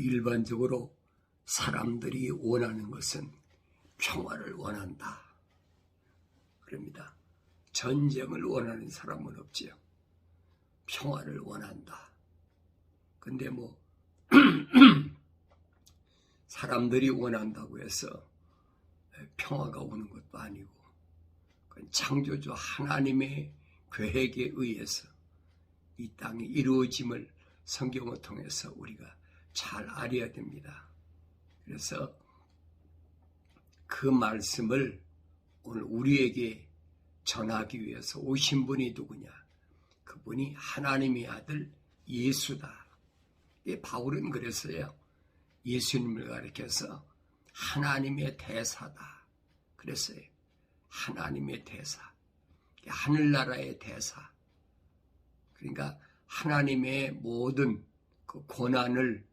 일반적으로 사람들이 원하는 것은 평화를 원한다. 그럽니다. 전쟁을 원하는 사람은 없지요. 평화를 원한다. 근데 사람들이 원한다고 해서 평화가 오는 것도 아니고, 그건 창조주 하나님의 계획에 의해서 이 땅이 이루어짐을 성경을 통해서 우리가 잘 알아야 됩니다. 그래서 그 말씀을 오늘 우리에게 전하기 위해서 오신 분이 누구냐? 그분이 하나님의 아들 예수다. 바울은 그랬어요. 예수님을 가리켜서 하나님의 대사다. 그랬어요. 하나님의 대사. 하늘나라의 대사. 그러니까 하나님의 모든 그 고난을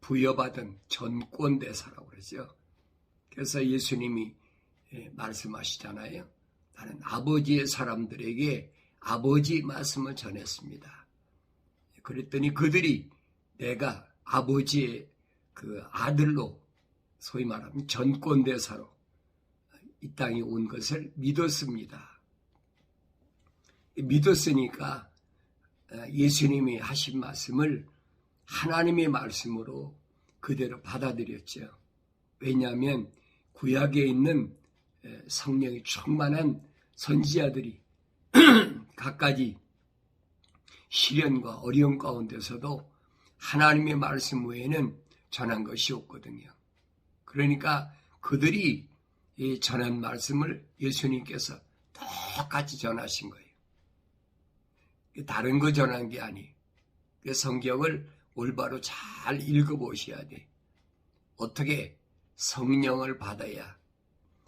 부여받은 전권대사라고 그러죠. 그래서 예수님이 말씀하시잖아요. 나는 아버지의 사람들에게 아버지 말씀을 전했습니다. 그랬더니 그들이 내가 아버지의 그 아들로 소위 말하면 전권대사로 이 땅에 온 것을 믿었습니다. 믿었으니까 예수님이 하신 말씀을 하나님의 말씀으로 그대로 받아들였죠. 왜냐하면 구약에 있는 성령이 충만한 선지자들이 갖가지 시련과 어려움 가운데서도 하나님의 말씀 외에는 전한 것이 없거든요. 그러니까 그들이 이 전한 말씀을 예수님께서 똑같이 전하신 거예요. 다른 거 전한 게 아니에요. 성경을 올바로 잘 읽어보셔야 돼. 어떻게? 성령을 받아야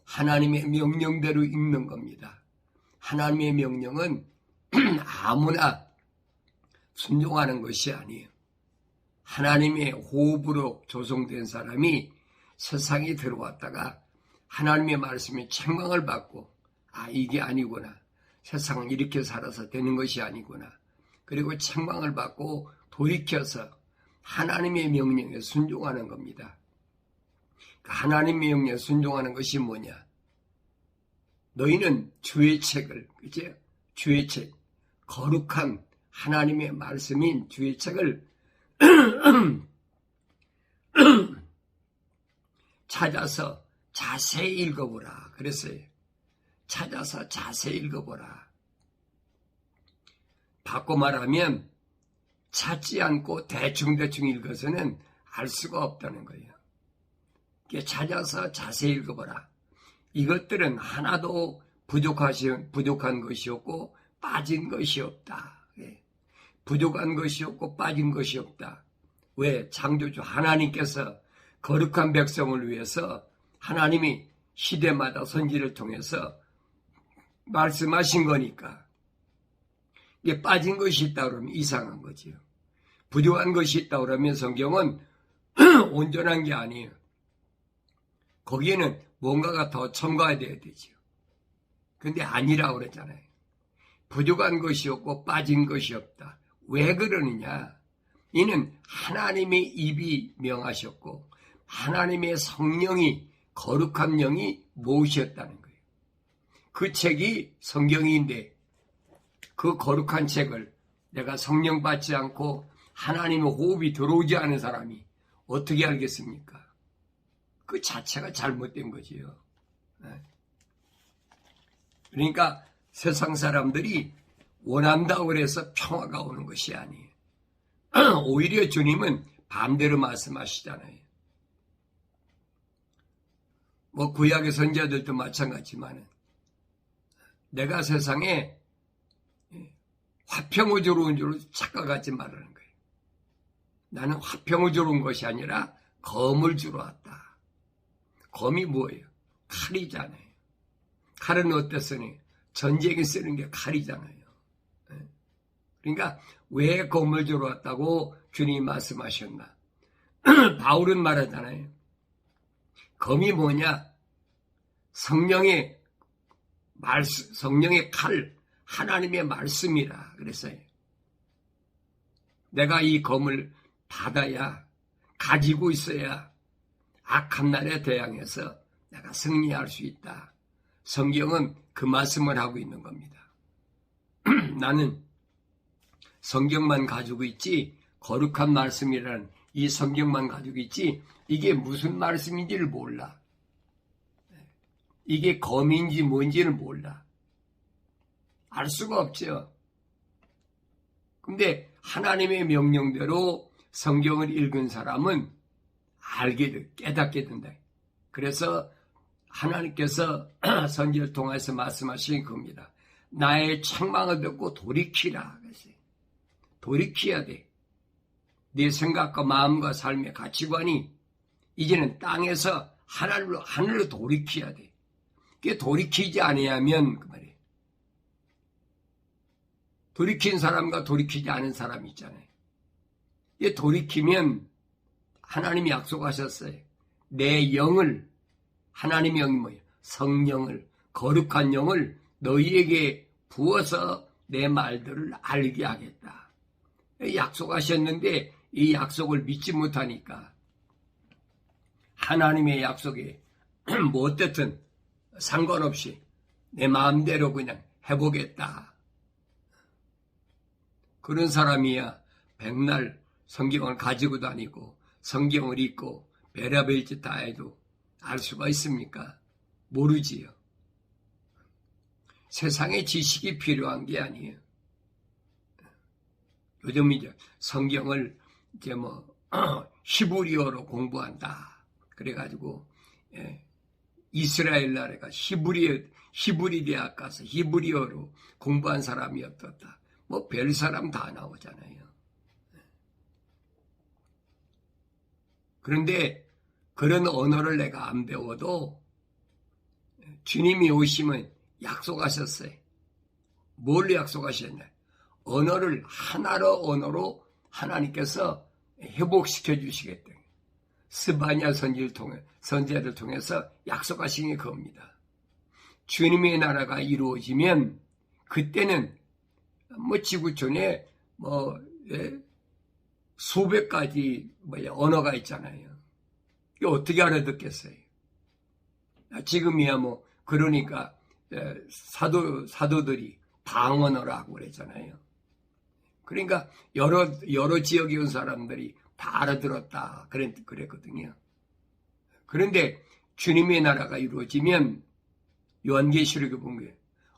하나님의 명령대로 읽는 겁니다. 하나님의 명령은 아무나 순종하는 것이 아니에요. 하나님의 호흡으로 조성된 사람이 세상에 들어왔다가 하나님의 말씀에 책망을 받고 이게 아니구나. 세상은 이렇게 살아서 되는 것이 아니구나. 그리고 책망을 받고 돌이켜서 하나님의 명령에 순종하는 겁니다. 하나님의 명령에 순종하는 것이 뭐냐? 너희는 주의 책을, 그죠? 주의 책, 거룩한 하나님의 말씀인 주의 책을 찾아서 자세히 읽어보라. 그랬어요. 찾아서 자세히 읽어보라. 바꿔 말하면 찾지 않고 대충대충 읽어서는 알 수가 없다는 거예요. 찾아서 자세히 읽어보라. 이것들은 하나도 부족한 것이 없고 빠진 것이 없다. 부족한 것이 없고 빠진 것이 없다. 왜? 창조주 하나님께서 거룩한 백성을 위해서 하나님이 시대마다 선지를 통해서 말씀하신 거니까. 이게 빠진 것이 있다 그러면 이상한 거지요. 부족한 것이 있다 그러면 성경은 온전한 게 아니에요. 거기에는 뭔가가 더 첨가돼야 되지요. 근데 아니라고 그랬잖아요. 부족한 것이 없고 빠진 것이 없다. 왜 그러느냐? 이는 하나님의 입이 명하셨고 하나님의 성령이 거룩한 영이 모으셨다는 거예요. 그 책이 성경인데 그 거룩한 책을 내가 성령 받지 않고 하나님의 호흡이 들어오지 않은 사람이 어떻게 알겠습니까? 그 자체가 잘못된 거지요. 그러니까 세상 사람들이 원한다고 해서 평화가 오는 것이 아니에요. 오히려 주님은 반대로 말씀하시잖아요. 구약의 선지자들도 마찬가지지만 내가 세상에 화평을 주러 온 줄 착각하지 말라는 거예요. 나는 화평을 주러 온 것이 아니라 검을 주러 왔다. 검이 뭐예요? 칼이잖아요. 칼은 어땠으니? 전쟁에 쓰는 게 칼이잖아요. 그러니까 왜 검을 주러 왔다고 주님이 말씀하셨나? 바울은 말하잖아요. 검이 뭐냐? 성령의 칼, 하나님의 말씀이라 그랬어요. 내가 이 검을 받아야 가지고 있어야 악한 날에 대항해서 내가 승리할 수 있다. 성경은 그 말씀을 하고 있는 겁니다. 나는 성경만 가지고 있지, 거룩한 말씀이라는 이 성경만 가지고 있지, 이게 무슨 말씀인지를 몰라. 이게 검인지 뭔지를 몰라. 알 수가 없죠. 근데 하나님의 명령대로 성경을 읽은 사람은 깨닫게 된다. 그래서 하나님께서 선지를 통해서 말씀하신 겁니다. 나의 책망을 듣고 돌이키라. 돌이켜야 돼. 네 생각과 마음과 삶의 가치관이 이제는 땅에서 하늘로 돌이켜야 돼. 그게 돌이키지 아니하면 그 말이에요. 돌이킨 사람과 돌이키지 않은 사람이 있잖아요. 이게 돌이키면 하나님이 약속하셨어요. 내 영을, 하나님의 영이 뭐예요? 성령을, 거룩한 영을 너희에게 부어서 내 말들을 알게 하겠다. 약속하셨는데 이 약속을 믿지 못하니까 하나님의 약속에 뭐 어쨌든 상관없이 내 마음대로 그냥 해보겠다. 그런 사람이야 백날 성경을 가지고 다니고 성경을 읽고 별의별 짓 다 해도 알 수가 있습니까? 모르지요. 세상에 지식이 필요한 게 아니에요. 요즘 이제 성경을 이제 히브리어로 공부한다. 그래가지고 이스라엘 나라가 히브리 대학 가서 히브리어로 공부한 사람이 어떻다. 별 사람 다 나오잖아요. 그런데 그런 언어를 내가 안 배워도 주님이 오시면 약속하셨어요. 뭘 약속하셨냐? 하나로 언어로 하나님께서 회복시켜 주시겠다. 스바냐 선지자를 통해서 약속하신 게 그겁니다. 주님의 나라가 이루어지면 그때는 지구촌에 수백 가지 언어가 있잖아요. 이게 어떻게 알아듣겠어요? 지금이야 그러니까 사도들이 방언어라고 그랬잖아요. 그러니까 여러 지역에 온 사람들이 다 알아들었다 그랬거든요. 그런데 주님의 나라가 이루어지면 요한계시록에 보면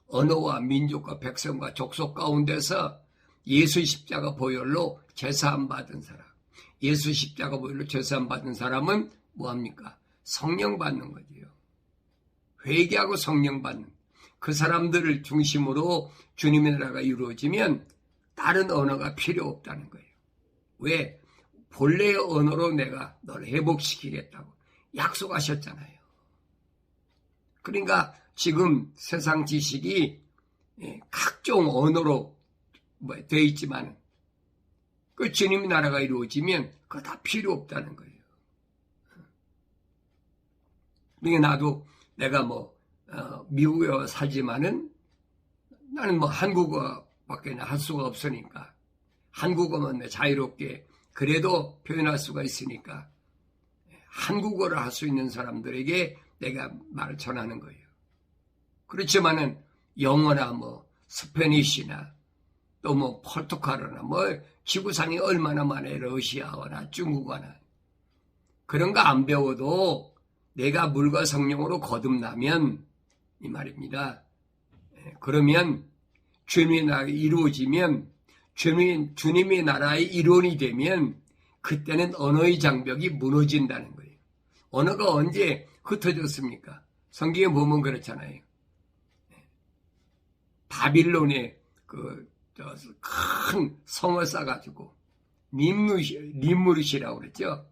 언어와 민족과 백성과 족속 가운데서 예수 십자가 보혈로 제사함 받은 사람, 예수 십자가 보혈로 제사함 받은 사람은 뭐합니까? 성령 받는 거지요. 회개하고 성령 받는 그 사람들을 중심으로 주님의 나라가 이루어지면 다른 언어가 필요 없다는 거예요. 왜? 본래의 언어로 내가 너를 회복시키겠다고 약속하셨잖아요. 그러니까 지금 세상 지식이 각종 언어로 되어 있지만 그 주님의 나라가 이루어지면 그거 다 필요 없다는 거예요. 그러니까 나도 내가 미국에 살지만은 나는 한국어밖에 할 수가 없으니까 한국어만 자유롭게 그래도 표현할 수가 있으니까 한국어를 할 수 있는 사람들에게 내가 말을 전하는 거예요. 그렇지만은 영어나 스페니쉬나 또 포르투갈어나 지구상에 얼마나 많아요. 러시아어나 중국어나 그런 거 안 배워도 내가 물과 성령으로 거듭나면 이 말입니다. 그러면 주님의 나라가 이루어지면 주님의 나라의 일원이 되면 그때는 언어의 장벽이 무너진다는 거예요. 언어가 언제 흩어졌습니까? 성경에 보면 그렇잖아요. 바빌론에 큰 성을 쌓아가지고 림무릇이라고 그랬죠.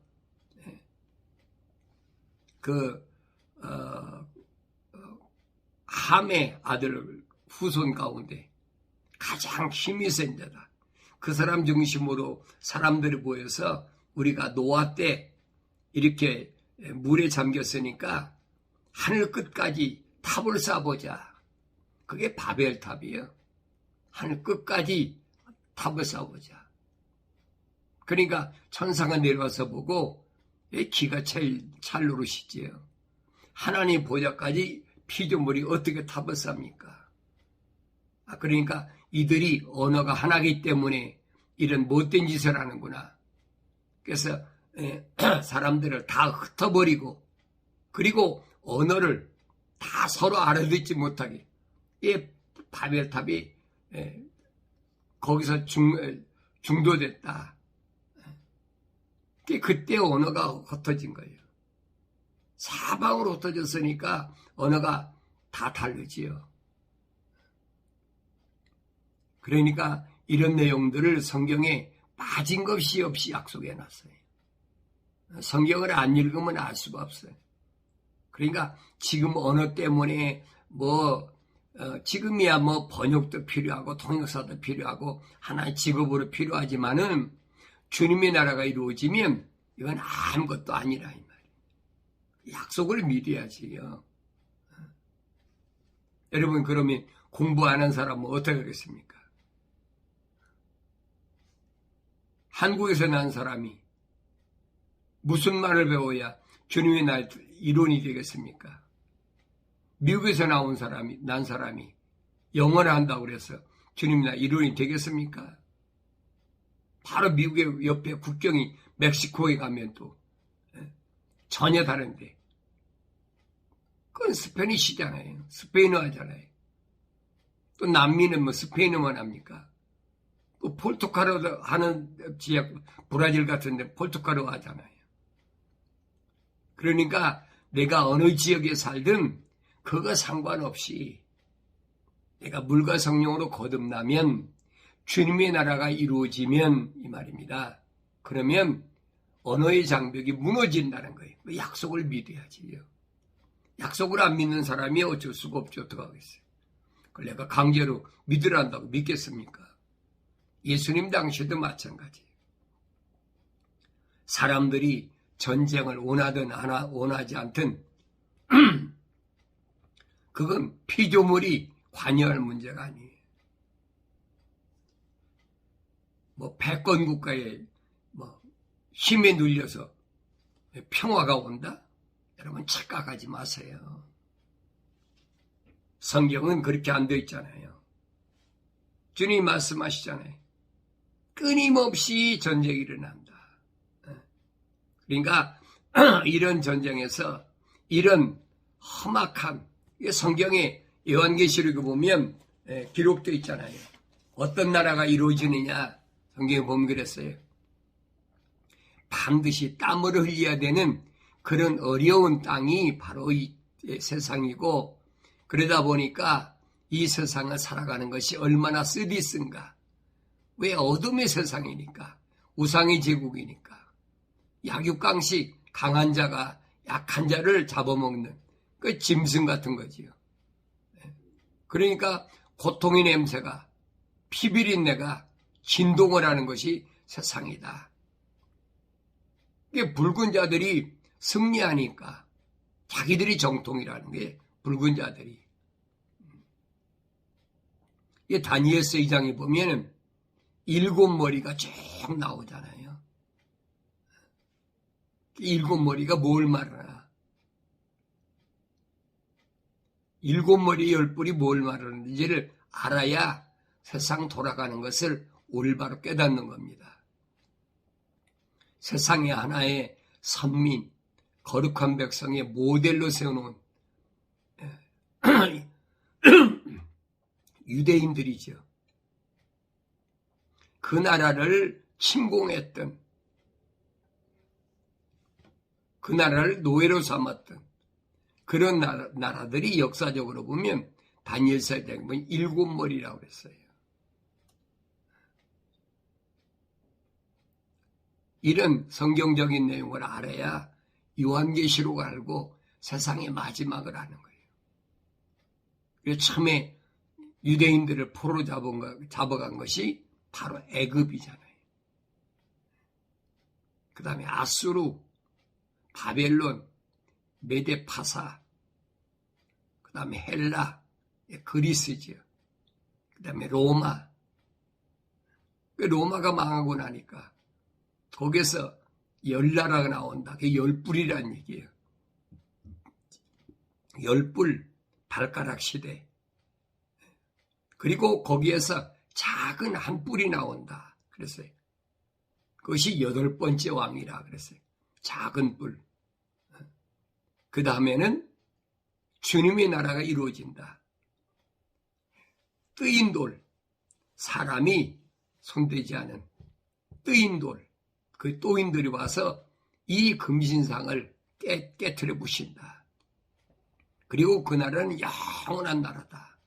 함의 아들 후손 가운데 가장 힘이 센 자다. 그 사람 중심으로 사람들이 모여서 우리가 노아 때 이렇게 물에 잠겼으니까 하늘 끝까지 탑을 쌓아보자. 그게 바벨탑이에요. 하늘 끝까지 탑을 쌓아보자. 그러니까 천사가 내려와서 보고 기가 찰 노릇이지요. 하나님 보좌까지 피조물이 어떻게 탑을 쌉니까? 그러니까 이들이 언어가 하나이기 때문에 이런 못된 짓을 하는구나. 그래서 사람들을 다 흩어버리고 그리고 언어를 다 서로 알아듣지 못하게 이 바벨탑이 거기서 중도됐다. 그때 언어가 흩어진 거예요. 사방으로 흩어졌으니까 언어가 다 다르지요. 그러니까 이런 내용들을 성경에 빠진 것이 없이 약속해 놨어요. 성경을 안 읽으면 알 수가 없어요. 그러니까 지금 언어 때문에 지금이야 번역도 필요하고 통역사도 필요하고 하나의 직업으로 필요하지만은 주님의 나라가 이루어지면 이건 아무것도 아니라 이 말이에요. 약속을 믿어야지요. 여러분 그러면 공부 안 한 사람은 어떻게 하겠습니까? 한국에서 난 사람이 무슨 말을 배워야 주님의 날 이론이 되겠습니까? 미국에서 난 사람이 영어를 한다고 그래서 주님의 날 이론이 되겠습니까? 바로 미국의 옆에 국경이 멕시코에 가면 또 전혀 다른데 그건 스페니시잖아요. 스페인어 하잖아요. 또 남미는 스페인어만 합니까? 또 포르투갈어 하는 지역 브라질 같은 데 포르투갈어 하잖아요. 그러니까 내가 어느 지역에 살든 그거 상관없이 내가 물과 성령으로 거듭나면 주님의 나라가 이루어지면 이 말입니다. 그러면 언어의 장벽이 무너진다는 거예요. 약속을 믿어야지요. 약속을 안 믿는 사람이 어쩔 수가 없죠. 어떡하겠어요. 그걸 내가 강제로 믿으란다고 믿겠습니까? 예수님 당시에도 마찬가지예요. 사람들이 전쟁을 원하든 원하지 않든 그건 피조물이 관여할 문제가 아니에요. 패권 국가에 힘에 눌려서 평화가 온다? 여러분 착각하지 마세요. 성경은 그렇게 안 되어 있잖아요. 주님이 말씀하시잖아요. 끊임없이 전쟁이 일어난다. 그러니까 이런 전쟁에서 이런 험악한 성경에 요한계시록에 보면 기록되어 있잖아요. 어떤 나라가 이루어지느냐 성경에 보면 그랬어요. 반드시 땀을 흘려야 되는 그런 어려운 땅이 바로 이 세상이고 그러다 보니까 이 세상을 살아가는 것이 얼마나 쓰디쓴가. 왜 어둠의 세상이니까 우상의 제국이니까 약육강식 강한 자가 약한 자를 잡아먹는 그 짐승 같은 거지요. 그러니까 고통의 냄새가 피비린내가 진동을 하는 것이 세상이다. 붉은 자들이 승리하니까 자기들이 정통이라는 게 붉은 자들이. 다니엘서 2장에 보면 7머리가 쭉 나오잖아요. 7머리가 뭘 말하나? 7머리 10뿔이 뭘 말하는지를 알아야 세상 돌아가는 것을 올바로 깨닫는 겁니다. 세상에 하나의 선민, 거룩한 백성의 모델로 세워놓은 유대인들이죠. 그 나라를 침공했던, 그 나라를 노예로 삼았던 그런 나라들이 역사적으로 보면 다니엘서에 보면 7머리라고 그랬어요. 이런 성경적인 내용을 알아야 요한계시록을 알고 세상의 마지막을 아는 거예요. 그래서 처음에 유대인들을 포로 잡아간 것이 바로 애굽이잖아요. 그 다음에 아수르, 바벨론, 메데파사, 그 다음에 헬라, 그리스죠. 그 다음에 로마. 로마가 망하고 나니까 독에서 열나라가 나온다. 그게 열뿔이라는 얘기예요. 열뿔 발가락 시대. 그리고 거기에서 작은 한 뿔이 나온다. 그랬어요. 그것이 8번째 왕이라 그랬어요. 작은 뿔. 그 다음에는 주님의 나라가 이루어진다. 뜨인 돌. 사람이 손대지 않은 뜨인 돌. 그 또인들이 와서 이 금신상을 깨트려 부신다. 그리고 그 나라는 영원한 나라다.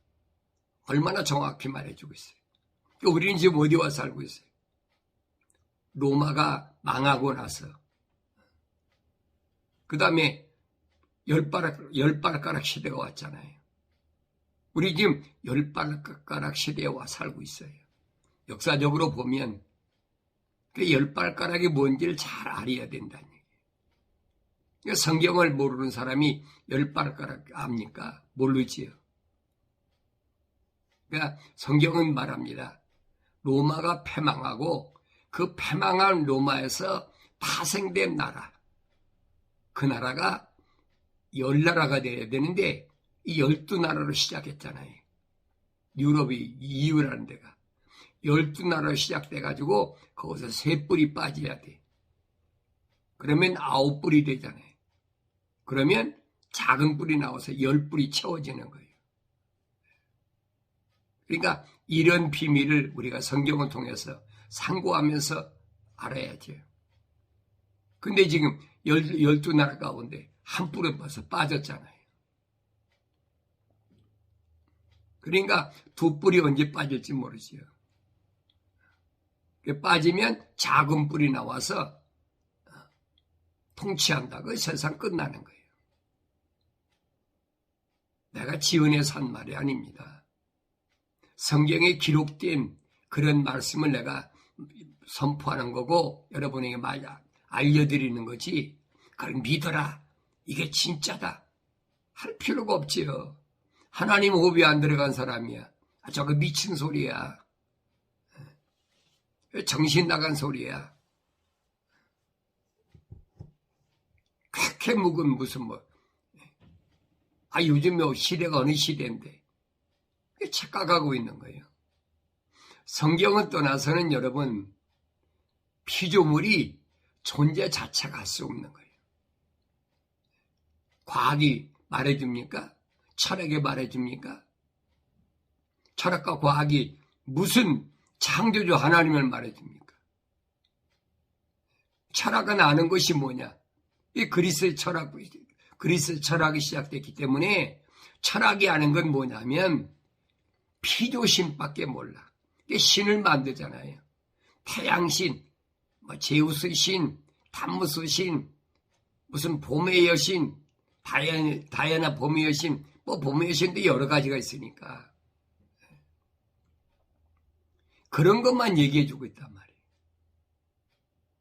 얼마나 정확히 말해주고 있어요. 우리는 지금 어디 와서 살고 있어요? 로마가 망하고 나서 그 다음에 열발가락 시대가 왔잖아요. 우리 지금 열발가락 시대에 와 살고 있어요. 역사적으로 보면 그 열발가락이 뭔지를 잘 알아야 된다는 얘기예요. 성경을 모르는 사람이 열발가락 압니까? 모르지요. 그러니까 성경은 말합니다. 로마가 패망하고 그 패망한 로마에서 파생된 나라, 그 나라가 10나라가 돼야 되는데 이 12나라로 시작했잖아요. 유럽이 EU라는 데가 12나라로 시작돼가지고 거기서 3뿔이 빠져야 돼. 그러면 9뿔이 되잖아요. 그러면 작은 뿔이 나와서 10뿔이 채워지는 거예요. 그러니까 이런 비밀을 우리가 성경을 통해서 상고하면서 알아야죠. 근데 지금 12나라 가운데 한 뿔은 벌써 빠졌잖아요. 그러니까 2뿔이 언제 빠질지 모르지요. 빠지면 작은 뿔이 나와서 통치한다. 그 세상 끝나는 거예요. 내가 지은해서 한 말이 아닙니다. 성경에 기록된 그런 말씀을 내가 선포하는 거고 여러분에게 알려드리는 거지. 그걸 믿어라. 이게 진짜다. 할 필요가 없지요. 하나님 호흡이 안 들어간 사람이야. 저거 미친 소리야. 정신 나간 소리야. 그렇게 묵은 무슨 요즘 시대가 어느 시대인데 착각하고 있는 거예요. 성경을 떠나서는 여러분 피조물이 존재 자체가 할 수 없는 거예요. 과학이 말해줍니까? 철학이 말해줍니까? 철학과 과학이 무슨 창조주 하나님을 말해줍니까? 철학은 아는 것이 뭐냐? 이 그리스 철학이 시작됐기 때문에 철학이 아는 건 뭐냐면 피조신밖에 몰라. 신을 만들잖아요. 태양신, 제우스 신, 담무스 신, 무슨 봄의 여신, 다이아나 봄의 여신, 봄의 여신도 여러 가지가 있으니까. 그런 것만 얘기해주고 있단 말이에요.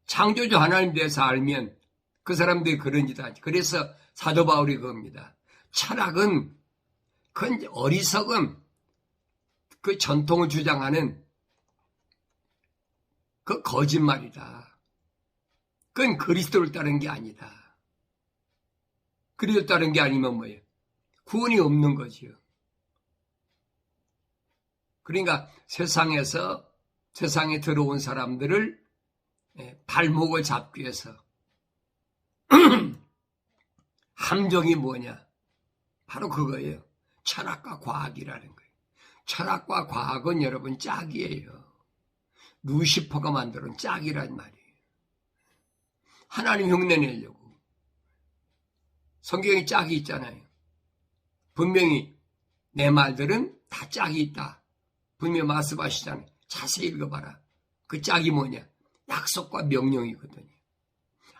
창조주 하나님 대해서 알면 그 사람들이 그런 짓 하지. 그래서 사도 바울이 그겁니다. 철학은 그건 어리석음, 그 전통을 주장하는 그 거짓말이다. 그건 그리스도를 따른 게 아니다. 그리스도를 따른 게 아니면 뭐예요? 구원이 없는 거지요. 그러니까 세상에 들어온 사람들을 발목을 잡기 위해서 함정이 뭐냐? 바로 그거예요. 철학과 과학이라는 거예요. 철학과 과학은 여러분 짝이에요. 루시퍼가 만들어낸 짝이란 말이에요. 하나님 흉내내려고. 성경에 짝이 있잖아요. 분명히 내 말들은 다 짝이 있다. 분명히 말씀하시잖아요. 자세히 읽어봐라. 그 짝이 뭐냐? 약속과 명령이거든요.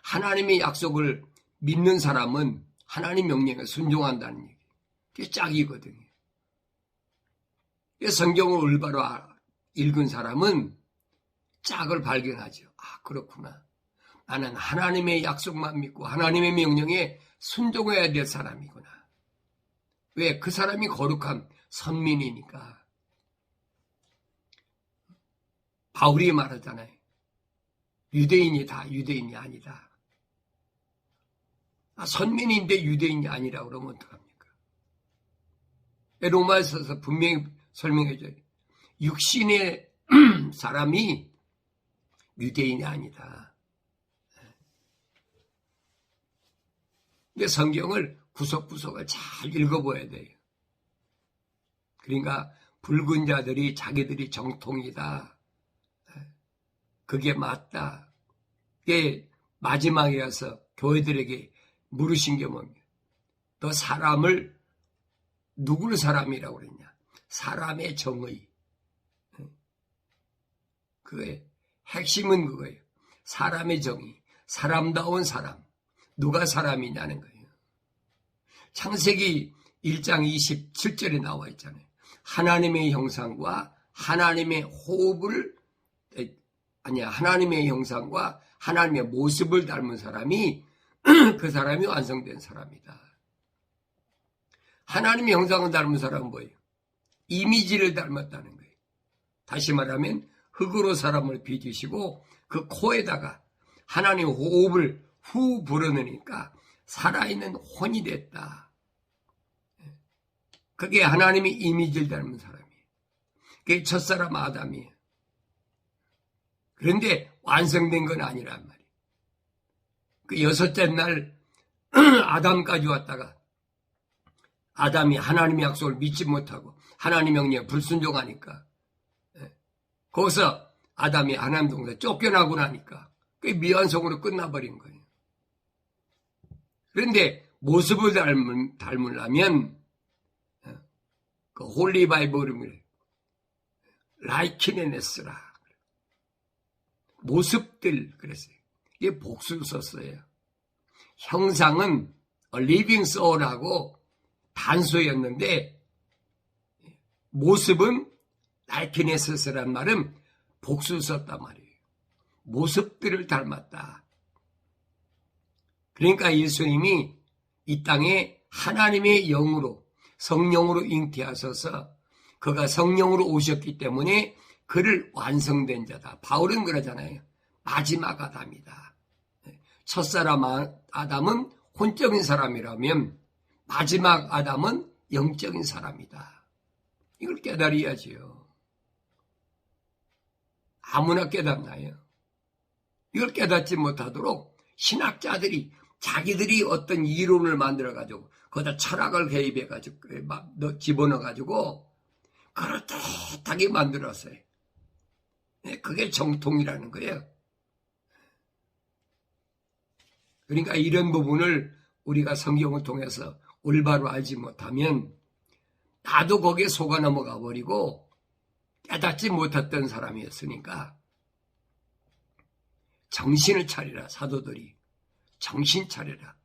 하나님의 약속을 믿는 사람은 하나님 명령에 순종한다는 얘기예요. 그게 짝이거든요. 성경을 올바로 읽은 사람은 짝을 발견하죠. 그렇구나. 나는 하나님의 약속만 믿고 하나님의 명령에 순종해야 될 사람이구나. 왜? 그 사람이 거룩한 선민이니까. 바울이 말하잖아요. 유대인이 다 유대인이 아니다. 선민인데 유대인이 아니라 그러면 어떡합니까? 로마서에서 분명히 설명해줘요. 육신의 사람이 유대인이 아니다. 근데 성경을 구석구석을 잘 읽어봐야 돼요. 그러니까 붉은 자들이 자기들이 정통이다. 그게 맞다. 그게 마지막에 와서 교회들에게 물으신 게 뭡니까? 너 사람을 누구를 사람이라고 그랬냐? 사람의 정의. 그거예요. 핵심은 그거예요. 사람의 정의. 사람다운 사람. 누가 사람이냐는 거예요. 창세기 1장 27절에 나와 있잖아요. 하나님의 형상과 하나님의 하나님의 형상과 하나님의 모습을 닮은 사람이 그 사람이 완성된 사람이다. 하나님의 형상을 닮은 사람은 뭐예요? 이미지를 닮았다는 거예요. 다시 말하면 흙으로 사람을 빚으시고 그 코에다가 하나님의 호흡을 후 불어넣으니까 살아있는 혼이 됐다. 그게 하나님의 이미지를 닮은 사람이에요. 그게 첫사람 아담이에요. 그런데 완성된 건 아니란 말이에요. 그 여섯째 날 아담까지 왔다가 아담이 하나님의 약속을 믿지 못하고 하나님 명령에 불순종하니까 거기서 아담이 하나님 동생 쫓겨나고 나니까 그게 미완성으로 끝나버린 거예요. 그런데 모습을 닮으려면 그 홀리 바이블을 라이키네스라 모습들 그랬어요. 이게 복수를 썼어요. 형상은 living soul하고 단소였는데 모습은 라이키네스란 말은 복수를 썼단 말이에요. 모습들을 닮았다. 그러니까 예수님이 이 땅에 하나님의 영으로 성령으로 잉태하셔서 그가 성령으로 오셨기 때문에 그를 완성된 자다. 바울은 그러잖아요. 마지막 아담이다. 첫사람 아담은 혼적인 사람이라면 마지막 아담은 영적인 사람이다. 이걸 깨달아야지요. 아무나 깨닫나요? 이걸 깨닫지 못하도록 신학자들이 자기들이 어떤 이론을 만들어가지고 거기다 철학을 개입해가지고 집어넣어가지고 그럴듯하게 만들었어요. 그게 정통이라는 거예요. 그러니까 이런 부분을 우리가 성경을 통해서 올바로 알지 못하면 나도 거기에 속아 넘어가 버리고 깨닫지 못했던 사람이었으니까 정신을 차리라. 사도들이 정신 차려라.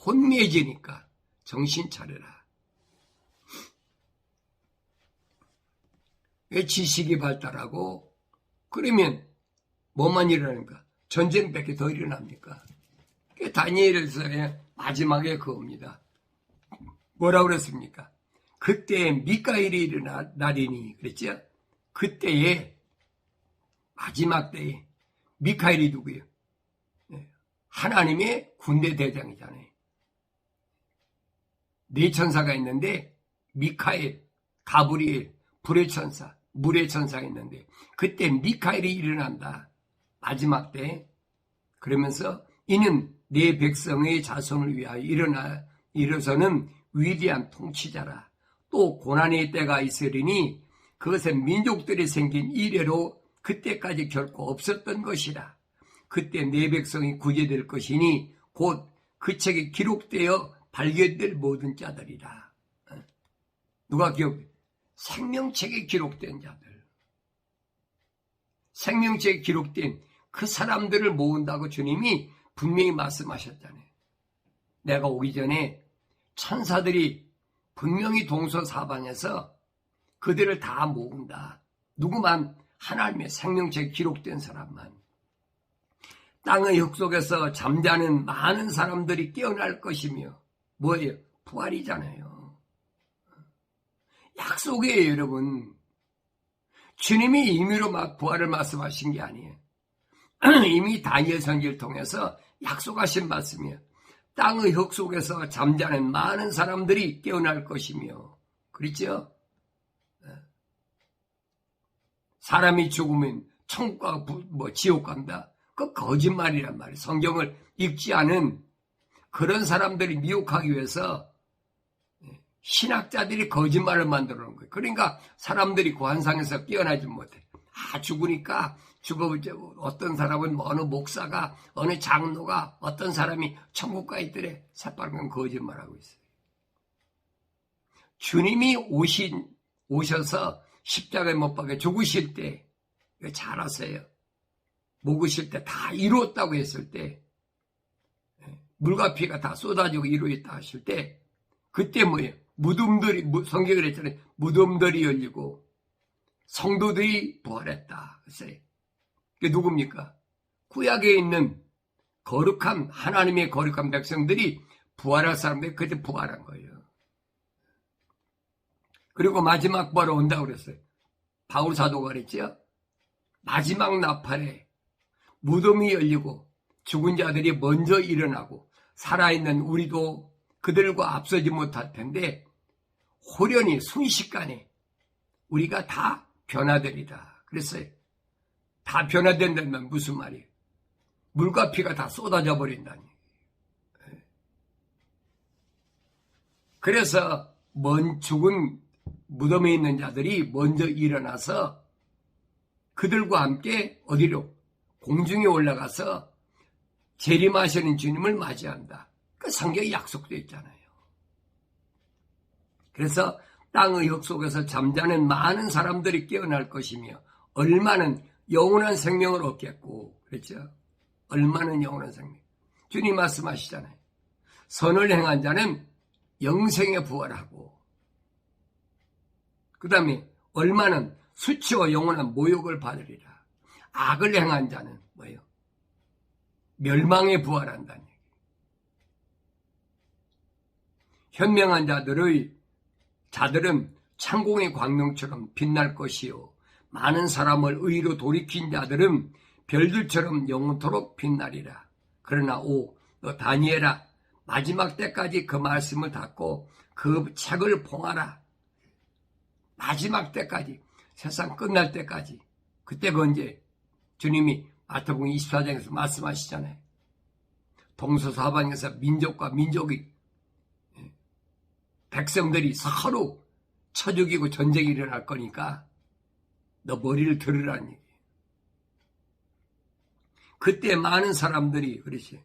혼미해지니까 정신 차려라. 왜 지식이 발달하고 그러면 뭐만 일어나는가? 전쟁밖에 더 일어납니까? 다니엘서의 마지막에 그겁니다. 뭐라고 그랬습니까? 그때 미카엘이 일어날 날이니 그랬죠? 그때에 마지막 때에 미카엘이 누구예요? 하나님의 군대 대장이잖아요. 네 천사가 있는데 미카엘, 가브리엘, 불의 천사, 물의 천사가 있는데 그때 미카엘이 일어난다. 마지막 때. 그러면서 이는 내 백성의 자손을 위하여 일어서는 위대한 통치자라. 또 고난의 때가 있으리니 그것은 민족들이 생긴 이래로 그때까지 결코 없었던 것이라. 그때 내 백성이 구제될 것이니 곧 그 책에 기록되어 발견될 모든 자들이라. 누가 기억해? 생명책에 기록된 자들. 생명책에 기록된 그 사람들을 모은다고 주님이 분명히 말씀하셨잖아요. 내가 오기 전에 천사들이 분명히 동서사방에서 그들을 다 모은다. 누구만? 하나님의 생명책에 기록된 사람만. 땅의 흙 속에서 잠자는 많은 사람들이 깨어날 것이며 뭐예요? 부활이잖아요. 약속이에요, 여러분. 주님이 임의로 부활을 말씀하신 게 아니에요. 이미 다니엘 선지를 통해서 약속하신 말씀이에요. 땅의 흙 속에서 잠자는 많은 사람들이 깨어날 것이며, 그렇죠? 사람이 죽으면 천국과 지옥 간다. 그 거짓말이란 말이에요. 성경을 읽지 않은 그런 사람들이 미혹하기 위해서 신학자들이 거짓말을 만들어 놓은 거예요. 그러니까 사람들이 그 환상에서 깨어나지 못해. 죽으니까 어떤 사람은 어느 목사가, 어느 장로가, 어떤 사람이 천국가 있더래. 새빨간 거짓말하고 있어요. 주님이 오셔서 십자가에 못 박혀 죽으실 때, 잘 아세요. 묵으실 때 다 이루었다고 했을 때, 물과 피가 다 쏟아지고 이루었다 하실 때, 그때 뭐예요? 무덤들이, 성경을 했잖아요. 무덤들이 열리고, 성도들이 부활했다. 그랬어요. 그게 누굽니까? 구약에 있는 거룩한, 하나님의 거룩한 백성들이 부활할 사람들이 그때 부활한 거예요. 그리고 마지막 부활 온다고 그랬어요. 바울 사도가 그랬죠? 마지막 나팔에 무덤이 열리고 죽은 자들이 먼저 일어나고 살아있는 우리도 그들과 앞서지 못할 텐데 호련히 순식간에 우리가 다 변화되리다. 그랬어요. 다 변화된다면 무슨 말이에요? 물과 피가 다 쏟아져 버린다니. 그래서 죽은 무덤에 있는 자들이 먼저 일어나서 그들과 함께 어디로? 공중에 올라가서 재림하시는 주님을 맞이한다. 그 성경에 약속되어 있잖아요. 그래서 땅의 흙 속에서 잠자는 많은 사람들이 깨어날 것이며 얼마는 영원한 생명을 얻겠고, 그렇죠? 얼마는 영원한 생명. 주님 말씀하시잖아요. 선을 행한 자는 영생에 부활하고, 그 다음에 얼마는 수치와 영원한 모욕을 받으리라. 악을 행한 자는 뭐예요? 멸망에 부활한다는 얘기. 현명한 자들은 창공의 광명처럼 빛날 것이요. 많은 사람을 의로 돌이킨 자들은 별들처럼 영원토록 빛나리라. 그러나 너 다니엘아, 마지막 때까지 그 말씀을 닫고 그 책을 봉하라. 마지막 때까지, 세상 끝날 때까지. 그때가 언제? 주님이 마태복음 24장에서 말씀하시잖아요. 동서사방에서 민족과 민족이, 백성들이 서로 쳐 죽이고 전쟁이 일어날 거니까 너 머리를 들으라는 얘기예요. 그때 많은 사람들이, 그렇지.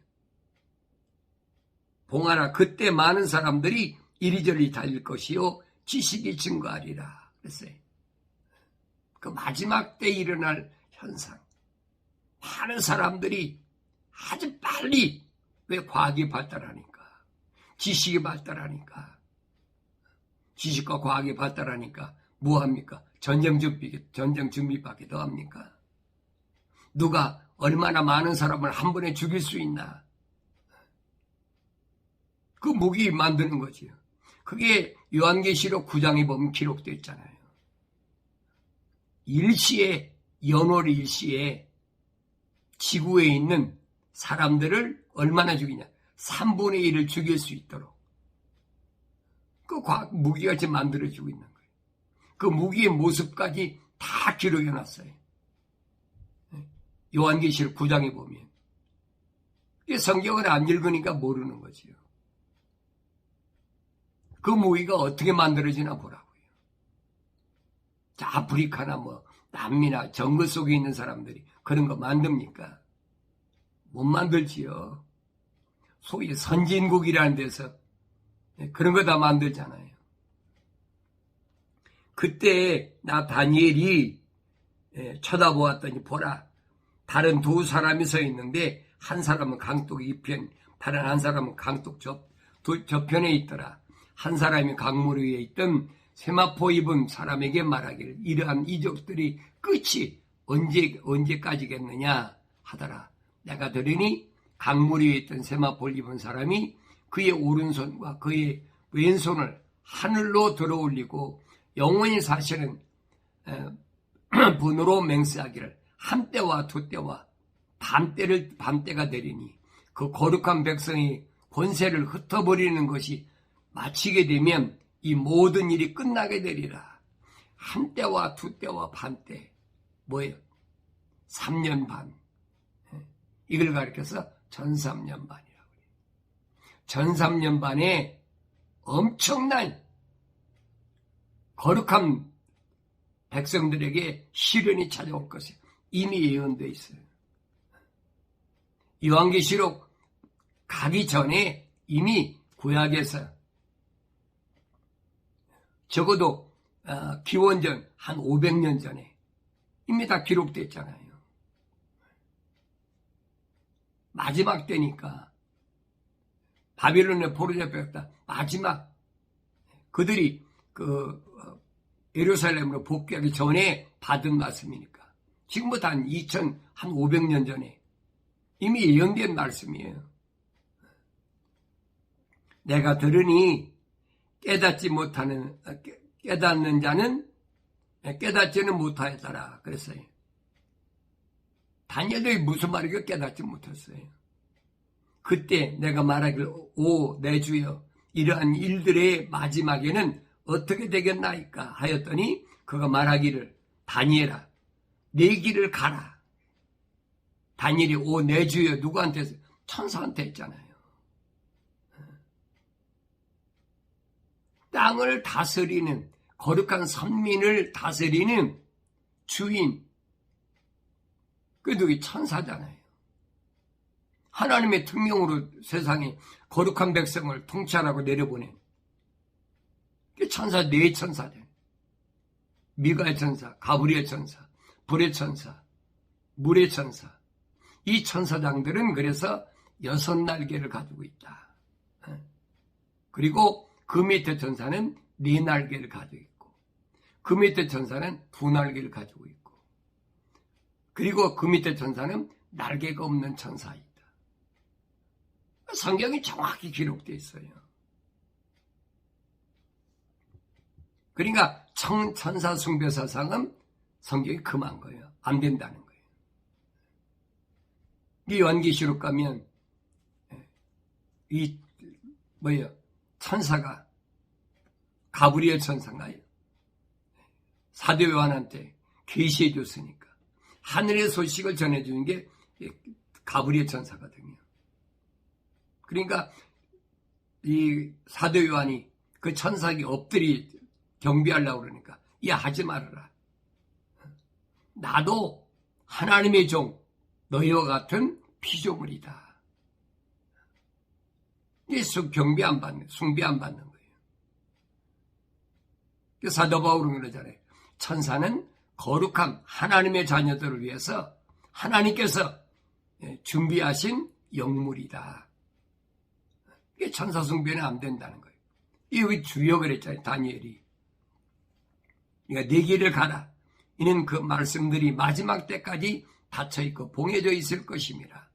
봉하라. 그때 많은 사람들이 이리저리 달릴 것이요. 지식이 증거하리라. 그랬어요. 그 마지막 때 일어날 현상. 많은 사람들이 아주 빨리, 왜 과학이 발달하니까, 지식이 발달하니까, 지식과 과학이 발달하니까 뭐합니까? 전쟁 준비밖에 더 합니까? 누가 얼마나 많은 사람을 한 번에 죽일 수 있나? 그 무기 만드는 거지요. 그게 요한계시록 9장에 보면 기록되어 있잖아요. 연월 일시에 지구에 있는 사람들을 얼마나 죽이냐? 3분의 1을 죽일 수 있도록. 그 무기가 지금 만들어지고 있는 거예요. 그 무기의 모습까지 다 기록해놨어요. 요한계시록 9장에 보면. 성경을 안 읽으니까 모르는 거지요. 그 무기가 어떻게 만들어지나 보라고요. 자, 아프리카나 남미나 정글 속에 있는 사람들이 그런 거 만듭니까? 못 만들지요. 소위 선진국이라는 데서 그런 거 다 만들잖아요. 그때 나 다니엘이 쳐다보았더니 보라, 다른 두 사람이 서 있는데 한 사람은 강둑 이편, 다른 한 사람은 강둑 저편에 있더라. 한 사람이 강물 위에 있던 세마포 입은 사람에게 말하기를 이러한 이적들이 끝이 언제까지겠느냐 하더라. 내가 들으니 강물 위에 있던 세마포를 입은 사람이 그의 오른손과 그의 왼손을 하늘로 들어올리고 영원히 사시는 분으로 맹세하기를 한 때와 두 때와 밤때가 되리니 그 거룩한 백성이 권세를 흩어버리는 것이 마치게 되면 이 모든 일이 끝나게 되리라. 한 때와 두 때와 반때 뭐예요? 3년 반. 이걸 가리켜서 전3년 반이라고 해요. 전3년 반에 엄청난 거룩한 백성들에게 시련이 찾아올 것이 이미 예언되어 있어요. 요한계시록 가기 전에 이미 구약에서 적어도 기원전 한 500년 전에 이미 다 기록됐잖아요. 마지막 때니까 바빌론에 포로잡혔다. 마지막 그들이 예루살렘으로 복귀하기 전에 받은 말씀이니까 지금부터 한 500년 전에 이미 예언된 말씀이에요. 내가 들으니 깨닫는 자는 깨닫지는 못하였더라 그랬어요. 다니엘이 무슨 말이고 깨닫지 못했어요. 그때 내가 말하기를 오 내 주여 이러한 일들의 마지막에는 어떻게 되겠나이까 하였더니 그가 말하기를 다니엘아 내 길을 가라. 다니엘이 오 내 주여 누구한테 천사한테 했잖아요. 땅을 다스리는 거룩한 선민을 다스리는 주인 그 누구 천사잖아요. 하나님의 특명으로 세상에 거룩한 백성을 통치하라고 내려보낸 천사 네 천사들 미가엘 천사, 가브리엘 천사, 불의 천사, 물의 천사 이 천사장들은 그래서 6날개를 가지고 있다. 그리고 그 밑에 천사는 4날개를 가지고 있고 그 밑에 천사는 2날개를 가지고 있고 그리고 그 밑에 천사는 날개가 없는 천사이다. 성경이 정확히 기록되어 있어요. 그러니까 천사 숭배 사상은 성경이 금한 거예요. 안 된다는 거예요. 이 요한계시록 가면 천사가 가브리엘 천사인가요? 사도 요한한테 계시해 줬으니까 하늘의 소식을 전해주는 게 가브리엘 천사거든요. 그러니까 이 사도 요한이 그 천사에게 엎드리 경배하려고 그러니까 야 하지 말아라. 나도 하나님의 종 너희와 같은 피조물이다. 숭배 안 받는 거예요. 사도 바울은 그러잖아요. 천사는 거룩한 하나님의 자녀들을 위해서 하나님께서 준비하신 영물이다. 이게 천사 숭배는 안 된다는 거예요. 이게 주여 그랬잖아요. 다니엘이. 그러니까 네 길을 가라. 이는 그 말씀들이 마지막 때까지 닫혀있고 봉해져 있을 것입니다.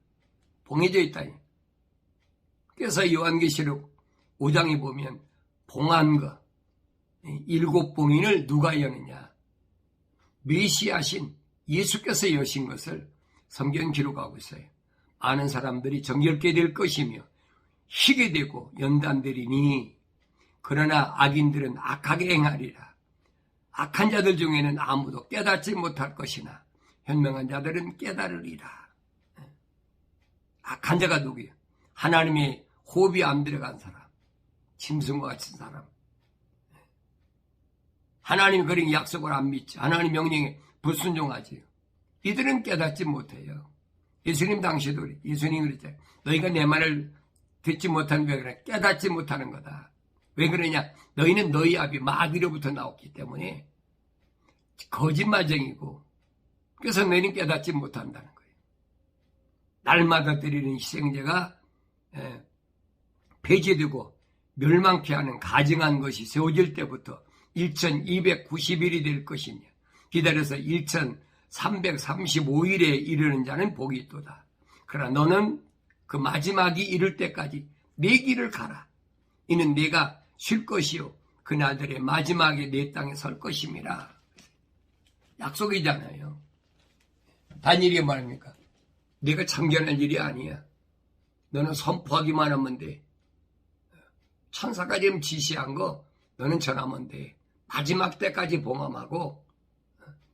봉해져 있다. 그래서 요한계시록 5장에 보면 봉한 거 7봉인을 누가 여느냐. 메시아신 예수께서 여신 것을 성경 기록하고 있어요. 많은 사람들이 정결케 될 것이며 희게 되고 연단되리니 그러나 악인들은 악하게 행하리라. 악한 자들 중에는 아무도 깨닫지 못할 것이나 현명한 자들은 깨달으리라. 악한 자가 누구예요? 하나님의 호흡이 안 들어간 사람, 짐승과 같은 사람. 하나님 그런 약속을 안 믿지. 하나님 명령에 불순종하지요. 이들은 깨닫지 못해요. 예수님 당시도 예수님이 그랬잖아요. 너희가 내 말을 듣지 못하는 왜 그래? 깨닫지 못하는 거다. 왜 그러냐? 너희는 너희 아비 마귀로부터 나왔기 때문에 거짓말쟁이고 그래서 너희는 깨닫지 못한다는 거예요. 날마다 드리는 희생제가 폐지되고 멸망케 하는 가증한 것이 세워질 때부터 1290일이 될 것이며 기다려서 1335일에 이르는 자는 복이 있도다. 그러나 너는 그 마지막이 이를 때까지 네 길을 가라. 이는 네가 쉴 것이요 그날들의 마지막에 내 땅에 설 것임이라. 약속이잖아요. 다니엘이 말합니까? 네가 참견할 일이 아니야. 너는 선포하기만 하면 돼. 천사가 지금 지시한 거 너는 전하면 돼. 마지막 때까지 봉함하고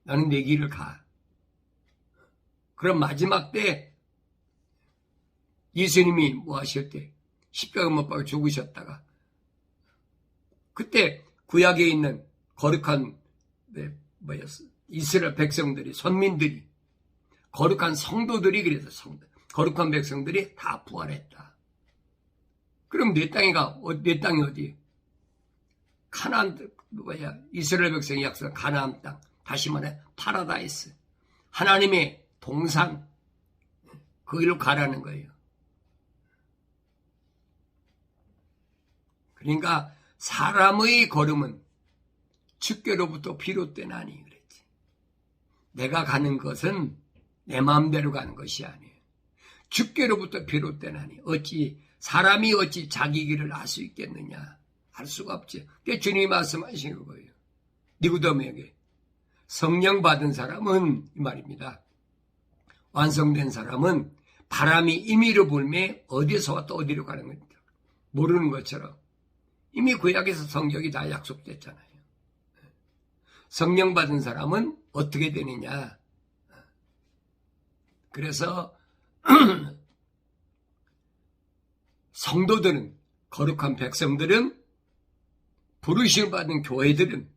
너는 내 길을 가. 그럼 마지막 때 예수님이 뭐 하실 때 십자가 못 박아 죽으셨다가 그때 구약에 있는 거룩한 이스라엘 백성들이 선민들이 거룩한 성도들이 그래서 거룩한 백성들이 다 부활했다. 그럼 내 땅이 어디? 가나안 이스라엘 백성이 약속한 가나안 땅, 다시 말해 파라다이스, 하나님의 동산, 거기로 가라는 거예요. 그러니까 사람의 걸음은 주께로부터 비롯되나니 그랬지. 내가 가는 것은 내 마음대로 가는 것이 아니에요. 주께로부터 비롯되나니 사람이 어찌 자기 길을 알 수 있겠느냐. 알 수가 없지. 그게 주님이 말씀하신 거예요. 니고데모에게 성령 받은 사람은 이 말입니다. 완성된 사람은 바람이 임의로 불매 어디서 왔다 어디로 가는 겁니다. 모르는 것처럼 이미 구약에서 성경이 다 약속됐잖아요. 성령 받은 사람은 어떻게 되느냐. 그래서 성도들은, 거룩한 백성들은, 부르심을 받은 교회들은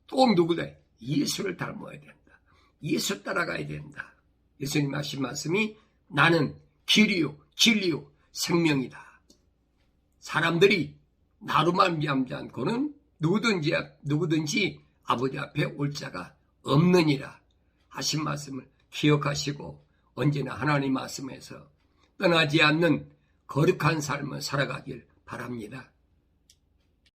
꼭 누구다? 예수를 닮아야 된다. 예수 따라가야 된다. 예수님 하신 말씀이 나는 길이요 진리요 생명이다. 사람들이 나로만 미암지 않고는 누구든지 아버지 앞에 올 자가 없느니라 하신 말씀을 기억하시고 언제나 하나님 말씀에서 떠나지 않는 거룩한 삶을 살아가길 바랍니다.